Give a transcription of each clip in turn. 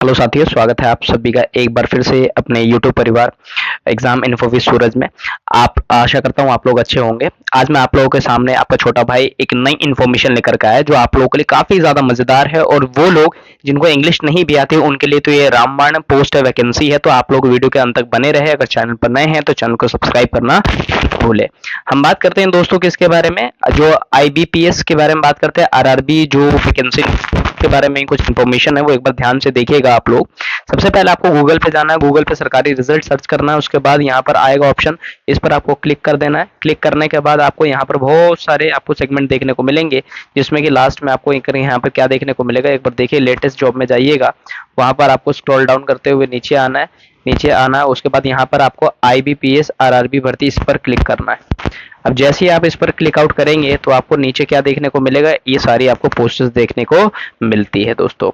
Hello साथियों, स्वागत है आप सभी का एक बार फिर से अपने यूट्यूब परिवार एग्जाम इन्फो विद सूरज में। आप आशा करता हूँ आप लोग अच्छे होंगे। आज मैं आप लोगों के सामने आपका छोटा भाई एक नई इन्फॉर्मेशन लेकर के आया जो आप लोगों के लिए काफी ज्यादा मजेदार है, और वो लोग जिनको इंग्लिश नहीं भी आती उनके लिए तो ये रामबाण पोस्ट है, वैकेंसी है। तो आप लोग वीडियो के अंत तक बने रहे। अगर चैनल पर नए हैं तो चैनल को सब्सक्राइब करना भूले। हम बात करते हैं दोस्तों किसके बारे में, जो आईबीपीएस के बारे में बात करते हैं। आरआरबी जो वैकेंसी के बारे में कुछ इन्फॉर्मेशन है वो एक बार ध्यान से देखिएगा आप लोग। सबसे पहले आपको गूगल पे जाना है, गूगल पे सरकारी रिजल्ट सर्च करना है। उसके बाद यहाँ पर आएगा ऑप्शन, इस पर आपको क्लिक कर देना है। क्लिक करने के बाद आपको यहाँ पर बहुत सारे आपको सेगमेंट देखने को मिलेंगे, जिसमें कि लास्ट में आपको यहाँ पर क्या देखने को मिलेगा एक बार देखिए। लेटेस्ट जॉब में जाइएगा, वहां पर आपको स्क्रॉल डाउन करते हुए नीचे आना है। नीचे आना है, उसके बाद यहाँ पर आपको आईबीपीएस आरआरबी भर्ती इस पर क्लिक करना है। अब जैसे ही आप इस पर क्लिक आउट करेंगे तो आपको नीचे क्या देखने को मिलेगा, ये सारी आपको पोस्टर्स देखने को मिलती है दोस्तों।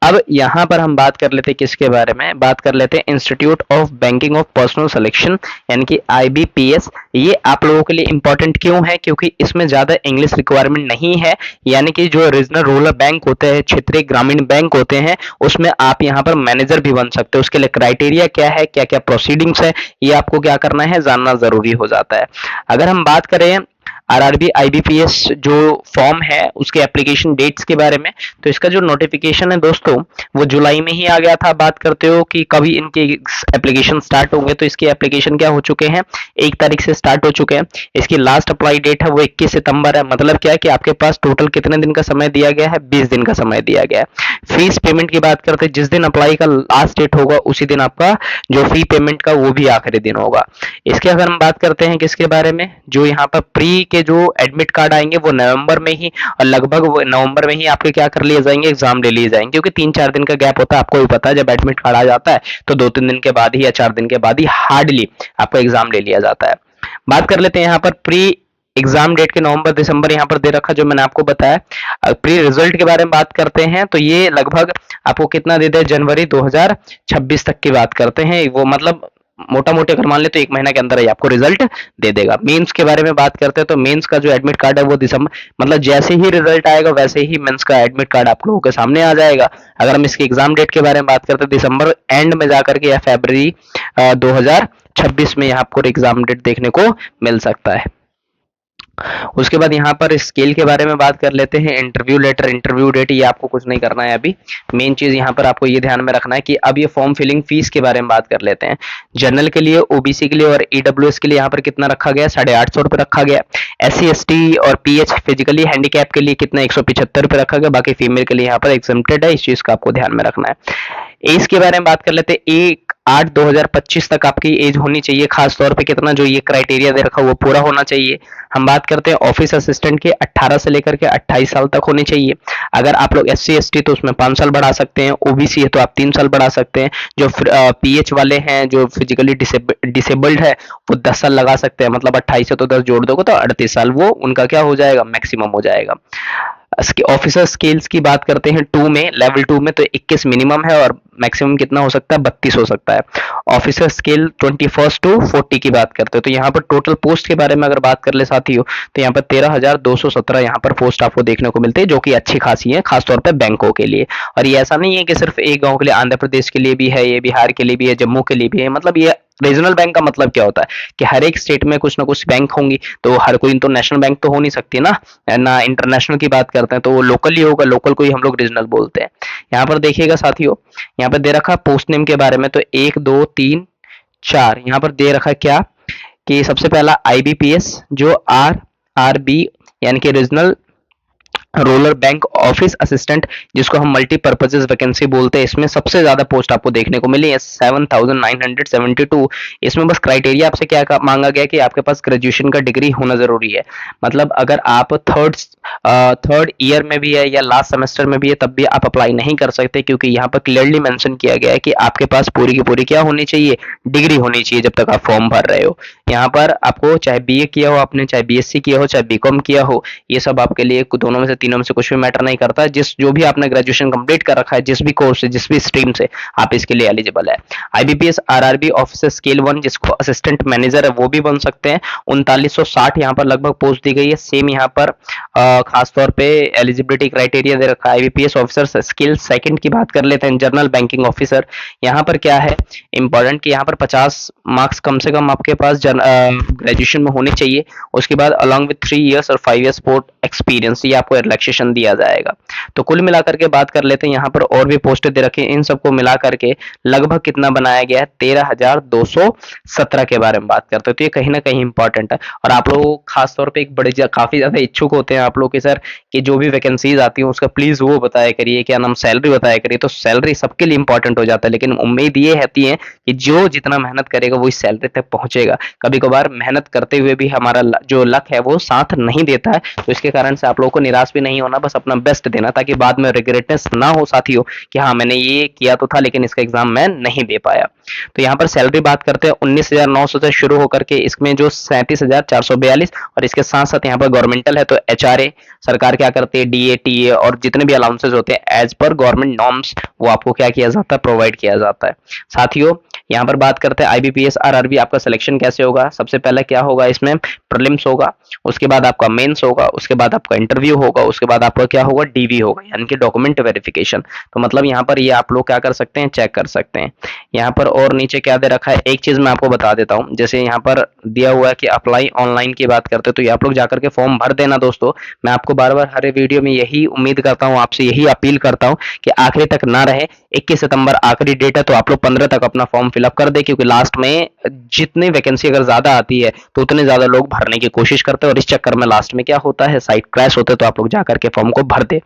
अब यहाँ पर हम बात कर लेते हैं किसके बारे में, बात कर लेते हैं institute of banking of personal selection यानी कि आईबीपीएस। ये आप लोगों के लिए इंपॉर्टेंट क्यों है, क्योंकि इसमें ज्यादा इंग्लिश रिक्वायरमेंट नहीं है। यानी कि जो रीजनल रूरल बैंक होते हैं, क्षेत्रीय ग्रामीण बैंक होते हैं, उसमें आप यहाँ पर मैनेजर भी बन सकते हो। उसके लिए क्राइटेरिया क्या है, क्या क्या प्रोसीडिंग्स है, ये आपको क्या करना है, जानना जरूरी हो जाता है। अगर हम बात करें आरआरबी आईबीपीएस जो फॉर्म है उसके एप्लीकेशन डेट्स के बारे में, तो इसका जो नोटिफिकेशन है दोस्तों वो जुलाई में ही आ गया था। बात करते हो कि कभी इनके एप्लीकेशन स्टार्ट होंगे, तो इसके एप्लीकेशन क्या हो चुके हैं, 1 तारीख से स्टार्ट हो चुके हैं। इसकी लास्ट अप्लाई डेट है वो 21 सितंबर है। मतलब क्या है कि आपके पास टोटल कितने दिन का समय दिया गया है, 20 दिन का समय दिया गया है। फीस पेमेंट की बात करते हैं, जिस दिन अप्लाई का लास्ट डेट होगा उसी दिन आपका जो फी पेमेंट का वो भी आखिरी दिन होगा। इसके अगर हम बात करते हैं किसके बारे में, जो यहाँ पर प्री के जो एडमिट कार्ड आएंगे वो नवंबर में ही, और लगभग वो नवंबर में ही आपके क्या कर लिए जाएंगे, एग्जाम ले लिए जाएंगे। क्योंकि 3-4 दिन का गैप होता है, आपको भी पता है। जब एडमिट कार्ड आ जाता है तो 2-3 दिन के बाद ही या 4 दिन के बाद ही हार्डली आपका एग्जाम ले लिया जाता है। बात कर लेते हैं यहाँ पर प्री एग्जाम डेट के नवंबर दिसंबर यहाँ पर दे रखा जो मैंने आपको बताया। प्री रिजल्ट के बारे में बात करते हैं तो ये लगभग आपको कितना दे दे, जनवरी 2026 तक की बात करते हैं। वो मतलब मोटा मोटी अगर मान ले तो 1 महीना के अंदर ही आपको रिजल्ट दे देगा। मेंस के बारे में बात करते हैं तो मेंस का जो एडमिट कार्ड है वो दिसंबर, मतलब जैसे ही रिजल्ट आएगा वैसे ही मेंस का एडमिट कार्ड आप लोगों के सामने आ जाएगा। अगर हम इसकी एग्जाम डेट के बारे में बात करते हैं, दिसंबर एंड में जाकर के या फरवरी 2026 में यहाँ आपको एग्जाम डेट देखने को मिल सकता है। उसके बाद यहाँ पर स्केल के बारे में बात कर लेते हैं। इंटरव्यू लेटर, इंटरव्यू डेट, ये आपको कुछ नहीं करना है अभी। मेन चीज यहाँ पर आपको ये ध्यान में रखना है कि अब ये फॉर्म फिलिंग फीस के बारे में बात कर लेते हैं। जनरल के लिए, ओबीसी के लिए और ईडब्ल्यूएस के लिए यहाँ पर कितना रखा गया, 850 रुपये रखा गया। SC ST और PH फिजिकली हैंडीकैप के लिए कितना, 175 रुपये रखा गया। बाकी फीमेल के लिए यहाँ पर एग्जेम्प्टेड है, इस चीज का आपको ध्यान में रखना है। एज के बारे में बात कर लेते हैं। 1/8/2025 तक आपकी एज होनी चाहिए, खास तौर पे कितना जो ये क्राइटेरिया दे रखा वो पूरा होना चाहिए। हम बात करते हैं ऑफिस असिस्टेंट के, 18 से लेकर के 28 साल तक होने चाहिए। अगर आप लोग SC ST तो उसमें 5 साल बढ़ा सकते हैं, ओबीसी है तो आप 3 साल बढ़ा सकते हैं। जो PH वाले हैं, जो फिजिकली डिसेबल्ड है, वो 10 साल लगा सकते हैं। मतलब 28 से तो 10 जोड़ दोगे तो 38 साल वो उनका क्या हो जाएगा, मैक्सिमम हो जाएगा। ऑफिसर स्केल्स की बात करते हैं 2 में, लेवल 2 में तो 21 मिनिमम है और मैक्सिमम कितना हो सकता है, 32 हो सकता है। ऑफिसर स्केल 21 to 40 की बात करते हैं। तो यहाँ पर टोटल पोस्ट के बारे में अगर बात कर ले साथियों, तो यहाँ पर 13,217 यहाँ पर पोस्ट आपको देखने को मिलते हैं, जो कि अच्छी खासी है, खासतौर पर बैंकों के लिए। और ये ऐसा नहीं है कि सिर्फ एक गांव के लिए, आंध्र प्रदेश के लिए भी है, ये बिहार के लिए भी है, जम्मू के लिए भी है। मतलब ये रीजनल बैंक का मतलब क्या होता है कि हर एक स्टेट में कुछ ना कुछ बैंक होंगी, तो हर कोई तो नेशनल बैंक तो हो नहीं सकती ना इंटरनेशनल की बात करते हैं तो वो लोकल ही होगा, लोकल को ही हम लोग रीजनल बोलते हैं। यहाँ पर देखिएगा साथियों, यहाँ पर दे रखा पोस्ट नेम के बारे में, तो 1 2 3 4 यहाँ पर दे रखा क्या कि सबसे पहला आईबीपीएस जो आरआरबी यानी कि regional rural bank office assistant, जिसको हम मल्टीपर्पजेस वैकेंसी बोलते हैं, इसमें सबसे ज्यादा पोस्ट आपको देखने को मिली है 7,972। इसमें बस क्राइटेरिया आपसे क्या मांगा गया कि आपके पास ग्रेजुएशन का डिग्री होना जरूरी है। मतलब अगर आप थर्ड ईयर में भी है या लास्ट सेमेस्टर में भी है तब भी आप अप्लाई नहीं कर सकते, क्योंकि यहाँ पर क्लियरली मेंशन किया गया है कि आपके पास पूरी की पूरी क्या होनी चाहिए, डिग्री होनी चाहिए जब तक आप फॉर्म भर रहे हो। यहाँ पर आपको चाहे BA किया हो आपने, चाहे BSc किया हो, चाहे BCom किया हो, ये सब आपके लिए दोनों में से तीनों में से कुछ भी मैटर नहीं करता, जिस जो भी आपने ग्रेजुएशन कंप्लीट कर रखा है, जिस भी कोर्स से, जिस भी स्ट्रीम से, आप इसके लिए एलिजिबल है। आईबीपीएस आरआरबी ऑफिसर स्केल 1 जिसको असिस्टेंट मैनेजर है वो भी बन सकते हैं। 3960 यहाँ पर लगभग पोस्ट दी गई है। सेम यहाँ पर खास तौर पे एलिजिबिलिटी क्राइटेरिया दे रखा है। आईबीपीएस ऑफिसर स्किल सेकंड की बात कर लेते हैं, जनरल बैंकिंग ऑफिसर। यहाँ पर क्या है इंपॉर्टेंट कि यहाँ पर 50 मार्क्स कम से कम आपके पास ग्रेजुएशन में होने चाहिए। उसके बाद अलॉन्ग विथ 3 इयर्स और 5 इयर्स स्पोर्ट एक्सपीरियंस, ये आपको रिलैक्सेशन दिया जाएगा। तो कुल मिलाकर के बात कर लेते हैं, यहाँ पर और भी पोस्टें दे रखी हैं, इन सबको मिला करके लगभग कितना बनाया गया है, 13,217 के बारे में बात करते हैं। तो ये कहीं ना कहीं इंपॉर्टेंट है। और आप लोग खास तौर पे एक बड़े काफी ज्यादा इच्छुक होते हैं आप लोग के सर कि जो भी वैकेंसीज आती है उसका प्लीज वो बताया करिए, क्या नाम, सैलरी बताया करिए। तो सैलरी सबके लिए इंपॉर्टेंट हो जाता है, लेकिन उम्मीद ये रहती है कि जो जितना मेहनत करेगा वो इस सैलरी तक पहुंचेगा। कभी कभार मेहनत करते हुए भी हमारा जो लक है वो साथ नहीं देता है, तो इसके कारण से आप लोगों को निराश भी नहीं होना, बस अपना बेस्ट देना, ताकि बाद में रिग्रेटनेस ना हो साथियों कि हाँ मैंने ये किया तो था लेकिन इसका एग्जाम मैं नहीं दे पाया। तो यहाँ पर सैलरी बात करते हैं 19,900 से शुरू होकर के इसमें जो 37,442, और इसके साथ साथ यहाँ पर गवर्नमेंटल है तो एचआरए सरकार क्या करती है, डीए टीए और जितने भी अलाउंसेस होते हैं एज पर गवर्नमेंट नॉर्म्स वो आपको क्या किया जाता है, प्रोवाइड किया जाता है। साथियों यहाँ पर बात करते हैं आईबीपीएस आरआरबी आपका सिलेक्शन कैसे होगा। सबसे पहले क्या होगा, इसमें प्रीलिम्स होगा, उसके बाद आपका मेंस होगा, उसके बाद आपका इंटरव्यू होगा, उसके बाद आपका क्या होगा, डीवी होगा, यानी कि डॉक्यूमेंट वेरिफिकेशन। तो मतलब यहाँ पर ये आप लोग क्या कर सकते हैं, चेक कर सकते हैं। यहाँ पर और नीचे क्या दे रखा है, एक चीज मैं आपको बता देता हूँ, जैसे यहाँ पर दिया हुआ है कि अप्लाई ऑनलाइन की बात करते हैं, तो ये आप लोग जाकर के फॉर्म भर देना दोस्तों। मैं आपको बार बार हर वीडियो में यही उम्मीद करता हूँ, आपसे यही अपील करता हूँ कि आखिरी तक ना रहे। 21 सितंबर आखिरी डेट है, तो आप लोग 15 तक अपना फॉर्म फिलअप कर दे, क्योंकि लास्ट में जितनी वैकेंसी अगर ज्यादा आती है तो उतने ज्यादा लोग भरने की कोशिश करते हैं, और इस चक्कर में लास्ट में क्या होता है, साइट क्रैश होते हैं। तो आप लोग जाकर के फॉर्म को भर दे।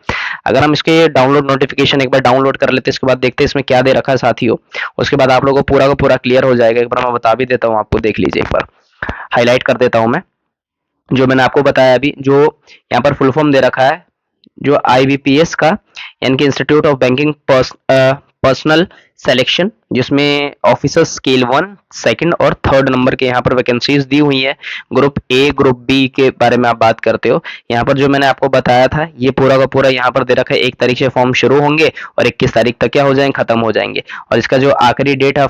अगर हम इसके डाउनलोड नोटिफिकेशन एक बार डाउनलोड कर लेते हैं, इसके बाद देखते हैं इसमें क्या दे रखा है साथियों, उसके बाद आप लोगों को पूरा का पूरा क्लियर हो जाएगा। एक बार मैं बता भी देता हूँ आपको, देख लीजिए, एक बार हाईलाइट कर देता हूँ मैं जो मैंने आपको बताया अभी। जो यहाँ पर फुल फॉर्म दे रखा है जो आईबीपीएस का, यानी कि institute of banking personal selection, जिसमें ऑफिसर स्केल 1 सेकंड और थर्ड नंबर के यहाँ पर वैकेंसीज दी हुई है। ग्रुप ए ग्रुप बी के बारे में आप बात करते हो, यहाँ पर जो मैंने आपको बताया था ये पूरा का पूरा यहाँ पर दे रखा है। 1 तारीख से फॉर्म शुरू होंगे और 21 तारीख तक क्या हो जाएंगे, खत्म हो जाएंगे। और इसका जो आखिरी डेट है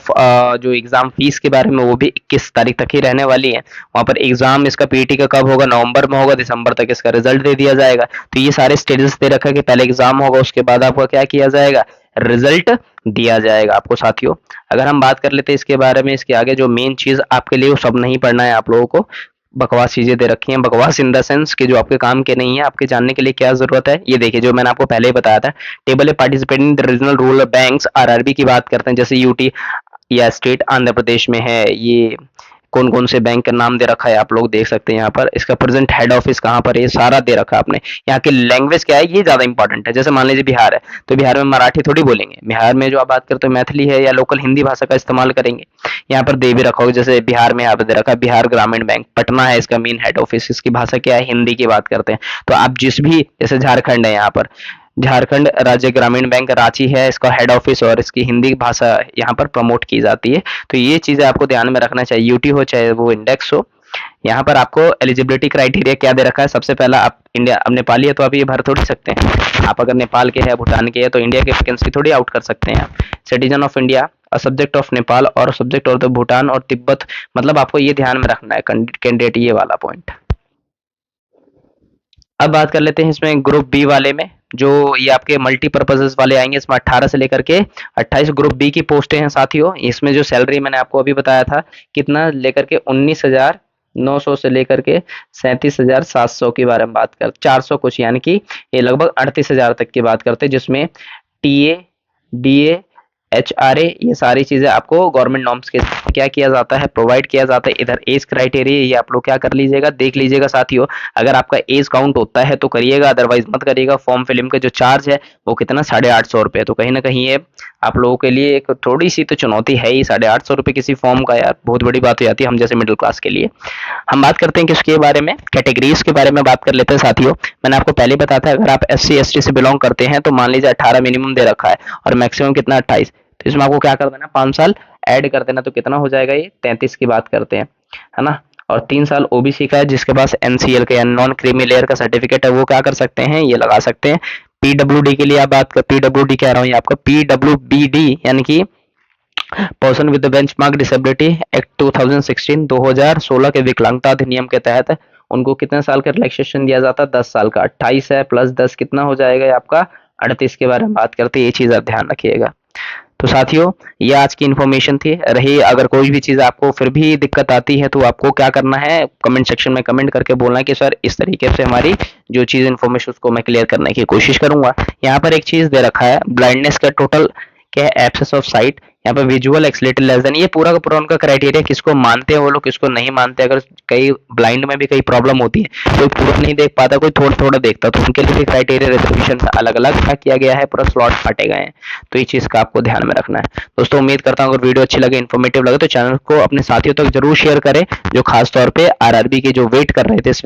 जो एग्जाम फीस के बारे में वो भी 21 तारीख तक ही रहने वाली है। वहाँ पर एग्जाम इसका पीटी का कब होगा, नवंबर में होगा, दिसंबर तक इसका रिजल्ट दे दिया जाएगा। तो ये सारे स्टेजेस दे रखा है कि पहले एग्जाम होगा, उसके बाद आपका क्या किया जाएगा, रिजल्ट दिया जाएगा आपको साथियों। अगर हम बात कर लेते हैं इसके बारे में, इसके आगे जो मेन चीज आपके लिए वो सब नहीं पढ़ना है आप लोगों को। बकवास चीजें दे रखी हैं, बकवास इन द सेंस कि जो आपके काम के नहीं है, आपके जानने के लिए क्या जरूरत है ये देखिए, जो मैंने आपको पहले ही बताया था। Table A participating in the regional rural banks RRB की बात करते हैं, जैसे यूटी या स्टेट आंध्र प्रदेश में है, ये कौन कौन से बैंक का नाम दे रखा है आप लोग देख सकते हैं यहाँ पर। इसका प्रेजेंट हेड ऑफिस कहाँ पर है, ये सारा दे रखा है आपने। यहाँ की लैंग्वेज क्या है ये ज्यादा इंपॉर्टेंट है। जैसे मान लीजिए बिहार है, तो बिहार में मराठी थोड़ी बोलेंगे, बिहार में जो आप बात करते हो मैथिली है या लोकल हिंदी भाषा का इस्तेमाल करेंगे। यहाँ पर दे भी रखा होगा, जैसे बिहार में यहाँ पर दे रखा है बिहार ग्रामीण बैंक, पटना है इसका मेन हेड ऑफिस, इसकी भाषा क्या है, हिंदी की बात करते हैं। तो आप जिस भी, जैसे झारखंड है, यहाँ पर झारखंड राज्य ग्रामीण बैंक रांची है इसका हेड ऑफिस, और इसकी हिंदी भाषा यहाँ पर प्रमोट की जाती है। तो ये चीजें आपको ध्यान में रखना चाहिए, यूटी हो चाहे वो इंडेक्स हो। यहाँ पर आपको एलिजिबिलिटी क्राइटेरिया क्या दे रखा है, सबसे पहला आप इंडिया, अब नेपाली है तो आप ये भर थोड़ी सकते हैं। आप अगर नेपाल के हैं, भूटान के हैं, तो इंडिया की वैकेंसी थोड़ी आउट कर सकते हैं। Citizen of India, subject of Nepal और सब्जेक्ट ऑफ द भूटान और तिब्बत, मतलब आपको ये ध्यान में रखना है कैंडिडेट, ये वाला पॉइंट। अब बात कर लेते हैं इसमें ग्रुप बी वाले में, जो ये आपके मल्टीपर्पजेस वाले आएंगे। इसमें 18 से लेकर के 28 ग्रुप बी की पोस्टें हैं साथियों। इसमें जो सैलरी मैंने आपको अभी बताया था कितना, लेकर के 19,900 से लेकर के 37,700 के बारे में बात कर, 400 कुछ, यानी कि ये लगभग 38,000 तक की बात करते हैं, जिसमें टीए डीए एचआरए ये सारी चीजें आपको गवर्नमेंट नॉर्म्स के क्या किया जाता है, प्रोवाइड किया जाता है। इधर एज क्राइटेरिया ये आप लोग क्या कर लीजिएगा, देख लीजिएगा साथियों। अगर आपका एज काउंट होता है तो करिएगा, अदरवाइज मत करिएगा। फॉर्म फिलिंग का जो चार्ज है वो कितना, 850 रुपये। तो कहीं ना कहीं ये आप लोगों के लिए एक थोड़ी सी तो चुनौती है ही, 850 रुपये किसी फॉर्म का, यार बहुत बड़ी बात हो जाती है हम जैसे मिडिल क्लास के लिए। हम बात करते हैं किसके बारे में, कैटेगरीज के बारे में बात कर लेते हैं साथियों। मैंने आपको पहले बताया था, अगर आप SC ST से बिलोंग करते हैं तो मान लीजिए 18 मिनिमम दे रखा है और मैक्सिमम कितना, 28। तो इसमें आपको क्या कर देना, 5 साल ऐड कर देना, तो कितना हो जाएगा, ये 33 की बात करते हैं, है ना। और 3 साल ओबीसी का है जिसके पास एनसीएल का या नॉन क्रीमी लेयर का सर्टिफिकेट है वो क्या कर सकते हैं, ये लगा सकते हैं। पीडब्ल्यूडी के लिए आप बात कर, पीडब्ल्यूडी कह रहा हूँ ये आपका पीडब्ल्यूबीडी यानी कि person with benchmark disability act 2016 2016 के विकलांगता अधिनियम के तहत उनको कितने साल का रिलैक्सेशन दिया जाता है, 10 साल का। 28 है प्लस 10 कितना हो जाएगा ये आपका 38 के बारे में बात करते हैं, ये चीज आप ध्यान रखिएगा। तो साथियों ये आज की इन्फॉर्मेशन थी। रही अगर कोई भी चीज़ आपको फिर भी दिक्कत आती है तो आपको क्या करना है, कमेंट सेक्शन में कमेंट करके बोलना है कि सर इस तरीके से हमारी जो चीज़ इन्फॉर्मेशन उसको मैं क्लियर करने की कोशिश करूंगा। यहाँ पर एक चीज़ दे रखा है, ब्लाइंडनेस का टोटल क्या है, एब्सेंस ऑफ साइट। यहाँ पर विजुअल एक्सलेटेड लेस देन, ये पूरा का पूरा उनका क्राइटेरिया, किसको मानते हैं वो लोग किसको नहीं मानते। अगर कई ब्लाइंड में भी कई प्रॉब्लम होती है, कोई पूरा नहीं देख पाता कोई थोड़ा थोड़ा देखता, तो उनके लिए भी क्राइटेरिया रिजर्वेशन में अलग अलग क्या किया गया है, पूरा स्लॉट काटे गए हैं। तो ये चीज़ का आपको ध्यान में रखना है। दोस्तों उम्मीद करता हूँ अगर वीडियो अच्छी लगे, इन्फॉर्मेटिव लगे तो चैनल को अपने साथियों तक जरूर शेयर करें जो खास तौर पे आरआरबी के जो वेट कर रहे थे इस